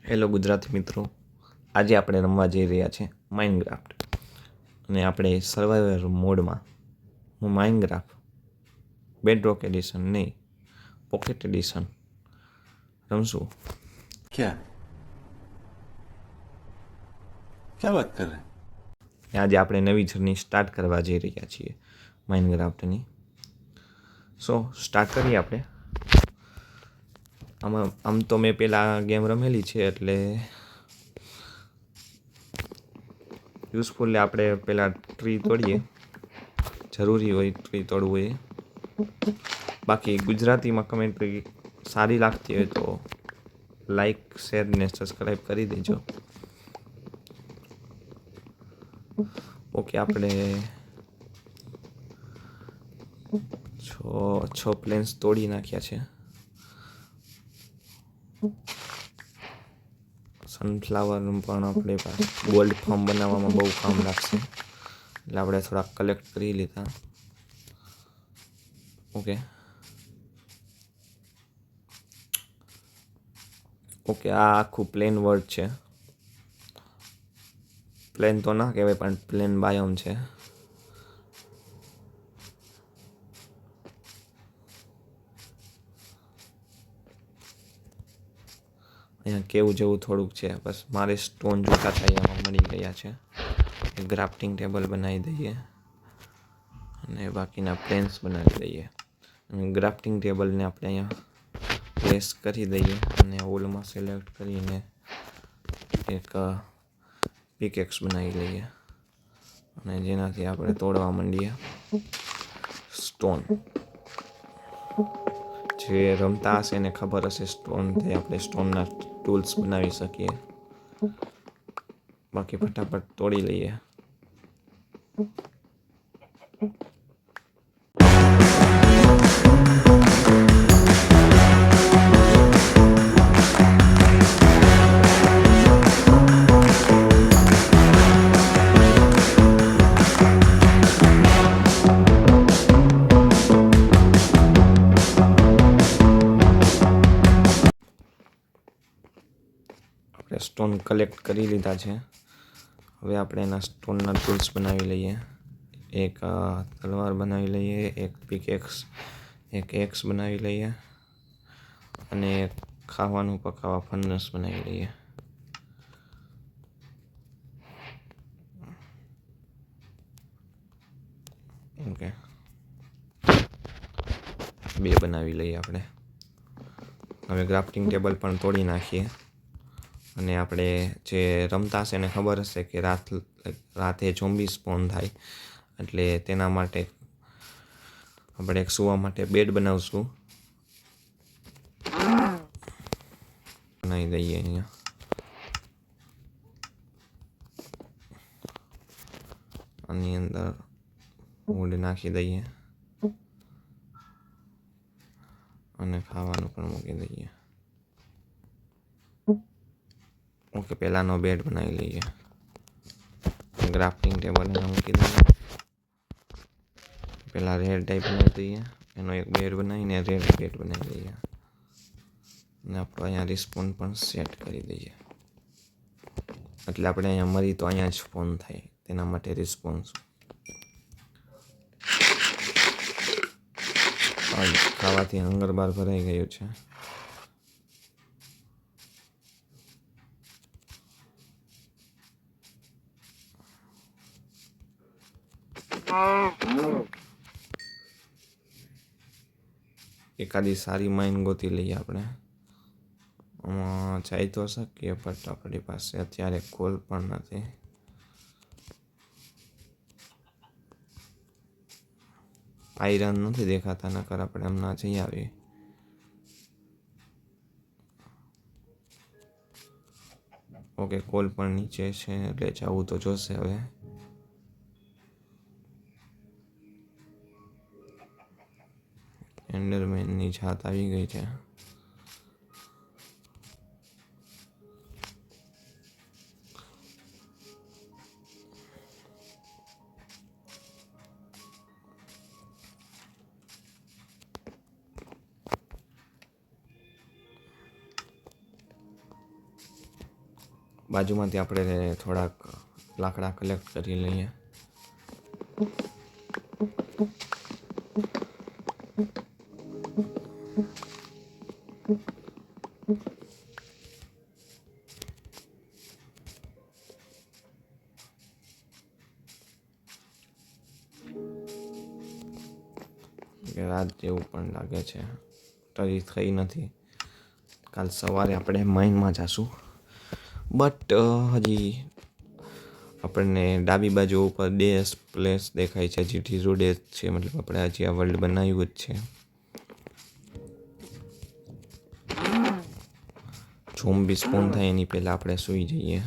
Hello Gujarati મિત્રો, આજે આપણે રમવા જઈ રહ્યા છીએ માઇનક્રાફ્ટ અને આપણે સર્વાઈવર મોડમાં હું માઇનક્રાફ્ટ બેડરોક એડિશન નહીં પોકેટ એડિશન રમશું। क्या क्या बात कर रहे हैं? આજે આપણે નવી જર્ની સ્ટાર્ટ કરવા જઈ રહ્યા છીએ માઇનક્રાફ્ટની। સો સ્ટાર્ટ કરીએ આપણે। આમ તો મેં પહેલાં ગેમ રમેલી છે એટલે યુઝફુલ આપણે પહેલાં ટ્રી તોડીએ, જરૂરી હોય ટ્રી તોડવું એ। બાકી ગુજરાતીમાં કમેન્ટ સારી લાગતી હોય તો લાઈક શેર ને સબસ્ક્રાઈબ કરી દેજો। ઓકે, આપણે છ પ્લેન્સ તોડી નાખ્યા છે। સનફ્લાવર પણ આપણે ગોલ્ડ ફાર્મ બનાવવામાં બહુ કામ લાગશે એટલે આપણે થોડાક કલેક્ટ કરી લીધા। ઓકે ઓકે આ આખું પ્લેન વર્લ્ડ છે। પ્લેન તો ના કહેવાય પણ પ્લેન બાયોમ છે। અહીંયા કેવું જેવું થોડુંક છે, બસ મારે સ્ટોન જોતા થાય એમાં મળી ગયા છે। ગ્રાફ્ટિંગ ટેબલ બનાવી દઈએ અને બાકીના પ્લેન્સ બનાવી દઈએ। ગ્રાફ્ટિંગ ટેબલને આપણે અહીંયા પ્લેસ કરી દઈએ અને ઓલમાં સિલેક્ટ કરીને એક પિકેક્સ બનાવી લઈએ અને જેનાથી આપણે તોડવા માંડીએ સ્ટોન। જે રમતા હશે એને ખબર હશે સ્ટોનથી આપણે સ્ટોનના ટૂલ્સ બનાવી શકીએ। બાકી ફટાફટ તોડી લઈએ। આપણે સ્ટોન કલેક્ટ કરી લીધા છે, હવે આપણે એના સ્ટોનના ટૂલ્સ બનાવી લઈએ। એક તલવાર બનાવી લઈએ, એક પિકેક્સ, એક એક્સ બનાવી લઈએ અને એક ખાવાનું પકાવવા ફર્નેસ બનાવી લઈએ। ઓકે, બે બનાવી લઈએ આપણે। હવે ગ્રાફ્ટિંગ ટેબલ પણ તોડી નાખીએ અને આપણે જે રમતા હશે એને ખબર હશે કે રાતે ઝોમ્બી સ્પોન થાય એટલે તેના માટે આપણે એક સૂવા માટે બેડ બનાવશું। બનાવી દઈએ અહીંયા આની અંદર વુડ નાખી દઈએ અને ખાવાનું પણ મૂકી દઈએ। ઓકે, પહેલાંનો બેડ બનાવી લઈએ, ગ્રાફ્ટિંગ ટેબલ અહીંયા મૂકી દઈએ। પહેલાં રેડ ટાઈપ બનાવી દઈએ, એનો એક બેડ બનાવીને રેડ બેડ બનાવી દઈએ અને આપણે અહીંયા રિસ્પોન પણ સેટ કરી દઈએ એટલે આપણે અહીંયા મરી તો અહીંયા જ ફોન થાય તેના માટે રિસ્પોન્સ। ખાવાથી હંગર બાર ભરાઈ ગયું છે। એકાદી સારી માઇન ગોતી લઈએ આપણે। જઈ તો શકીએ બટ આપણી પાસે અત્યારે કોલ પણ નથી। આયરન નથી દેખાતા, નકર આપણે હમણાં જઈ આવીએ। ઓકે, કોલ પણ નીચે છે એટલે જવું તો જોશે હવે। એન્ડરમેનની જાત આવી ગઈ છે। બાજુમાંથી આપણે થોડાક લાકડા કલેક્ટ કરી લઈએ. રાત જેવું પણ લાગે છે, તરી થઈ નથી. કાલ સવારે આપણે માઇનમાં જઈશું, બટ હજી આપણને ડાબી બાજુ ઉપર ડેસ પ્લેસ દેખાય છે, GT ડેસ છે, મતલબ આપણે હજી આ વર્લ્ડ બનાવ્યું જ છે. ઝોમ્બી સ્પોન થાય એની પહેલાં આપણે સૂઈ જઈએ,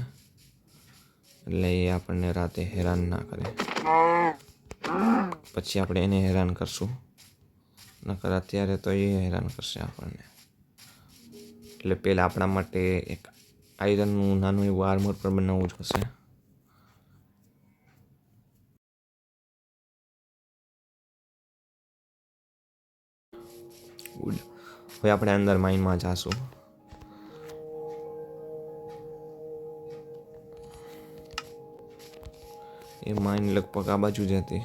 એટલે એ આપણને રાતે હેરાન ના કરે. પછી આપણે એને હેરાન કરશું, નકર અત્યારે તો એ હેરાન કરશે આપણને. એટલે પહેલાં આપણા માટે એક આયરનનું નાનું એવું આર્મર પણ બનાવવું જોશે. ગુડ. હવે આપણે અંદર માઇનમાં જાશું. એ માઇન લગભગ આ બાજુ જ હતી.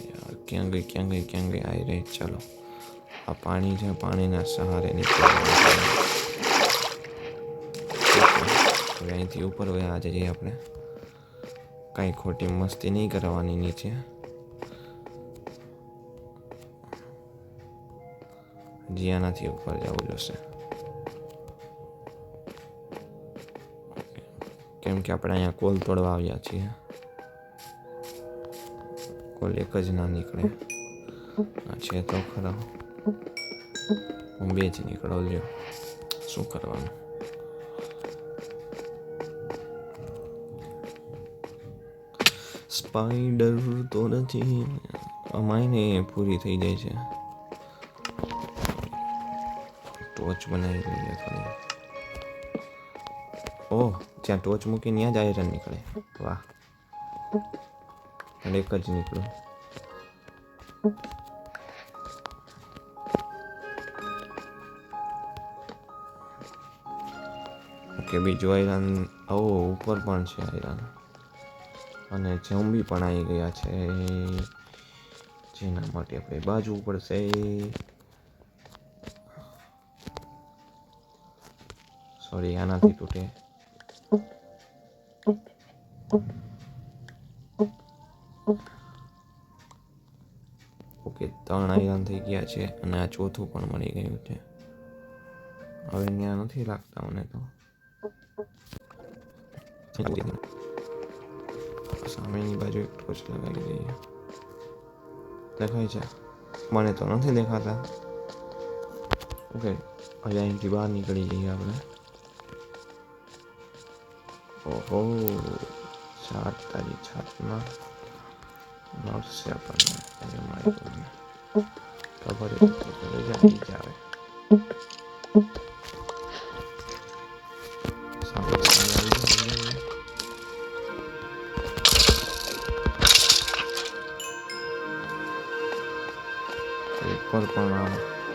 યાર ક્યાં ગઈ આવી રહી. ચાલો, આ પાણી છે, પાણીના સહારે નીકળવાનું. હવે અહીંથી ઉપર વયા જઈએ આપણે. કાંઈ ખોટી મસ્તી નહીં કરવાની નીચે. હજી આનાથી ઉપર જવું જોશે, કેમ કે આપણે અહીંયા કોલ તોડવા આવ્યા છીએ. કોલ એક જ ના નીકળે. છે તો ખરો, હું 2 જ નીકળો લ્યો, શું કરવાનું. સ્પાઈડર તો નથી. અમાયને પૂરી થઈ જાય છે. ટોચ બનાવી લઈએ થોડી. ઓહ, જ્યાં ટોચ મૂકી ત્યાં જ આયરન નીકળે. વાહ, પણ એક જ નીકળ્યું. ઓકે, બીજું આયરન. ઉપર પણ છે આયરન, અને ઝોમ્બી પણ આવી ગયા છે, જેના માટે આપણે બાજવું પડશે. સોરી, આનાથી તૂટે. ઓકે, 3 આયરન થઈ ગયા છે, અને આ ચોથું પણ મળી ગયું છે. હવે ત્યાં નથી લાગતા મને તો. સામેની બાજુ એક ટોચ લગાવી દઈએ. દેખાય છે? મને તો નથી દેખાતા. ઓકે, હવે અહીંથી બહાર નીકળી જઈએ આપણે. ઓહો, છાત તારી છાતમાં નડશે આપણને. ખબર જ આવી જાવે. ઉપર પણ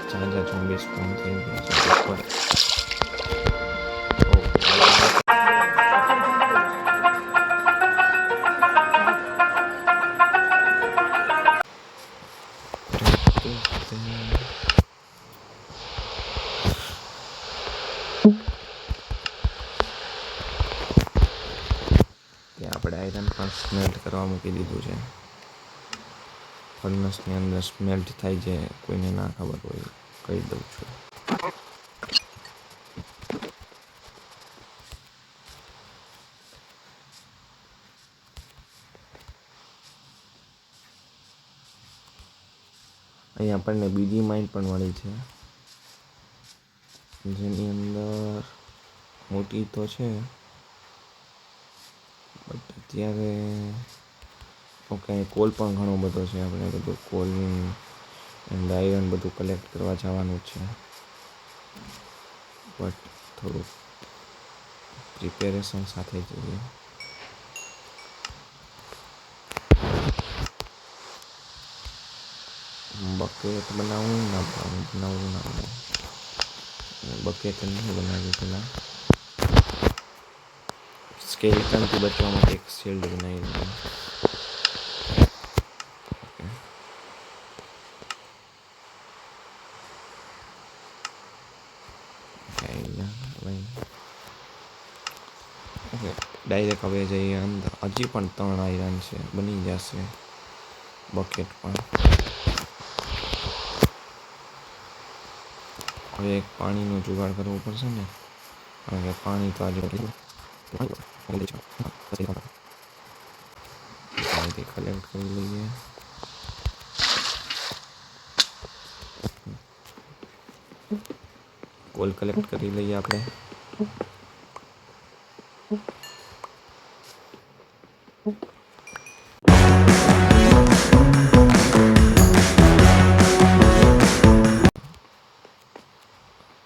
ઝાઝા ઝોમ્બી સ્પોન થઈ ગયા છે ઉપર. આપણે આયરન પણ સ્મેલ્ટ કરવા મૂકી દીધું છે. ફર્નસની અંદર સ્મેલ્ટ થાય છે, કોઈને ના ખબર હોય કહી દઉં છું. અહીં આપણને બીજી માઇન પણ મળી છે, જેની અંદર મોટી તો છે, બટ અત્યારે ઓકે, કોલ પણ ઘણો બધો છે. આપણે બધું કોલ એન્ડ આયરન બધું કલેક્ટ કરવા જવાનું છે, બટ થોડુંક પ્રિપેરેશન સાથે જઈએ. બકેટ બનાવું ના બકેટ નહીં બનાવ્યું પેલા. સ્કેલેટનથી બચવા માટે એક શિલ્ડ બનાવી દીધું. ઓકે ડાયરેક્ટ હવે જઈએ અંદર. હજી પણ 3 આયરન છે, બની જશે બકેટ પણ. હવે એક પાણીનો જુગાડ કરવો પડશે ને, કારણ કે પાણી તો આજે કલેક્ટ કરી લઈએ. કોલ કલેક્ટ કરી લઈએ આપણે.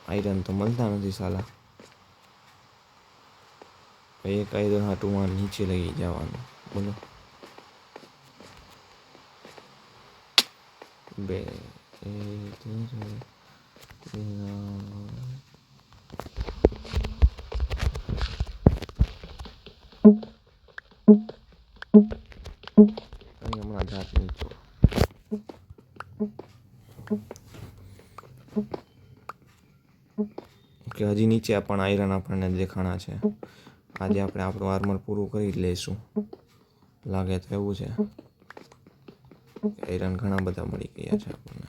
આયરન તો મળતા નથી સાલા. એક આયરન હાટુમાં નીચે લઈ જવાનું, બોલો. 2 હમણાં જાત નીચો. કે હજી નીચે પણ આયરન આપણને દેખાણા છે. આજે આપણે આપણું આર્મર પૂરું કરી જ લઈશું, લાગે તો એવું છે. આયરન ઘણા બધા મળી ગયા છે આપણને.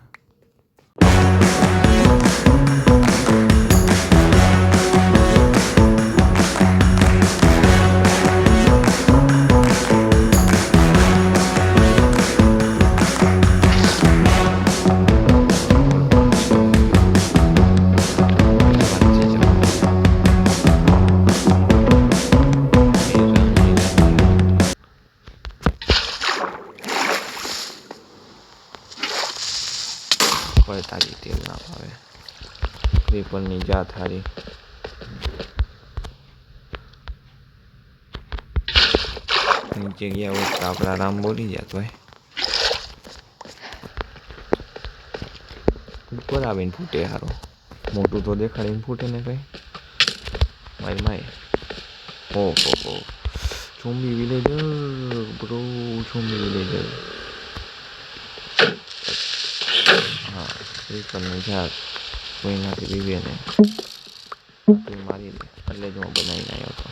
તાજી તેલ ના ભાવે. ક્રીપરની જાત હારી. નીચે ગયા હોત તો આપણા રામ બોલી જાત ભાઈ. ઉપર આવીને ફૂટે હારો. મોટું તો દેખાડીને ફૂટે ને કઈ. મારી માય. ઓહો zombie villager bro, zombie villager. હા ક્રીપરની જાત કોઈનાથી વિવેને મારી દે એટલે જ હું બનાવીને આવ્યો હતો.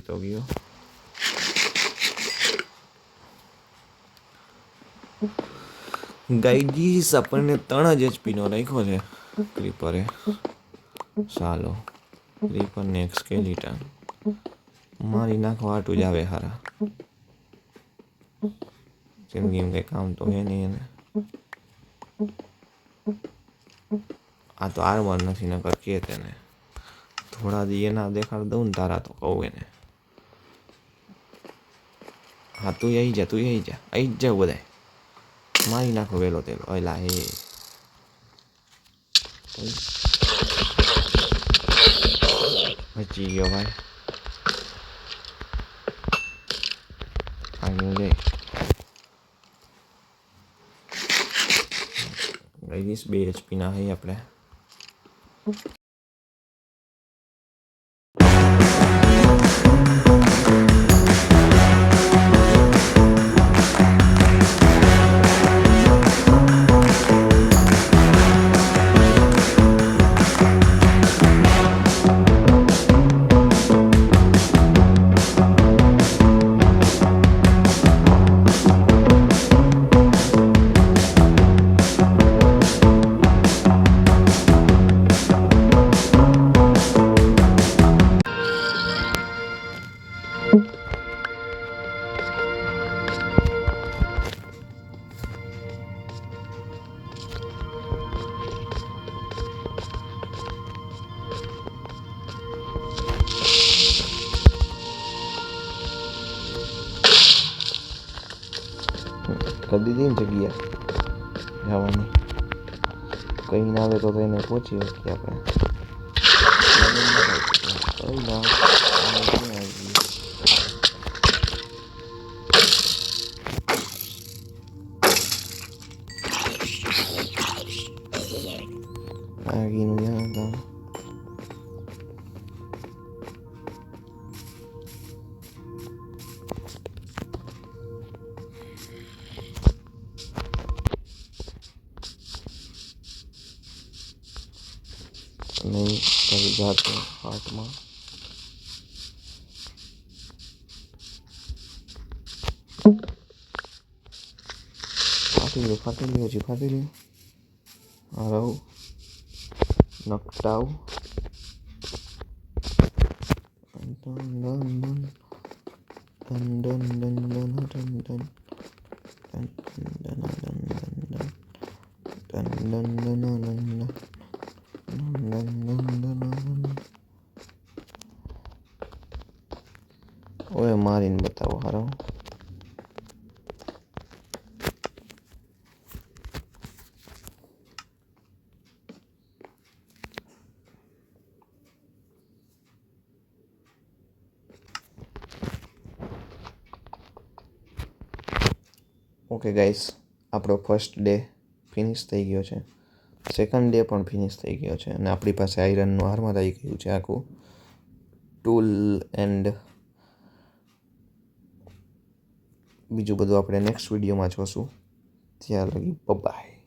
તો ગયો ગાઈડીસ. આપણને 3 જ HP નો રાખ્યો છે ક્રીપરે. ચાલો ક્રીપરને એક સ્કેલિટન મારી નાખવા હાટું જ આવે હારા. જિંદગીમાં કંઈ કામ તો હે નહીં એને. આ તો આર્મર નથી નકર કે તેને થોડા દી એના દેખાડ દઉં ને તારા તો કહું એને. હા તું આવી જા, તું આવી જા, આવી જ જાવ બધાય. મારી નાખો વેલો તેલો. એલા હે બચી ગયો ભાઈ. આવ્યું લે ગાઈસ. 2 HP ના હે આપણે. કરી દીધી ને જગ્યા જવાની. કંઈ ના આવે તો એને પહોંચી શકીએ આપણે. કઈ ના આવી ગઈ. આગીનું યાદ આવે. નહીં કરી જાતે હાથમાં ફાટી લ્યો હજી ફાટી લ્યો. હારવ નકટાવ ઓય મારીને બતાવો હારો. ઓકે ગાઈસ, આપણો ફર્સ્ટ ડે ફિનિશ થઈ ગયો છે. સેકન્ડ ડે પણ ફિનિશ થઈ ગયો છે અને આપણી પાસે આયરનનું આર્મર આવી ગયું છે આખું ટૂલ એન્ડ બીજું બધું આપણે નેક્સ્ટ વિડીયોમાં જોશું. ત્યાં લગી બાય.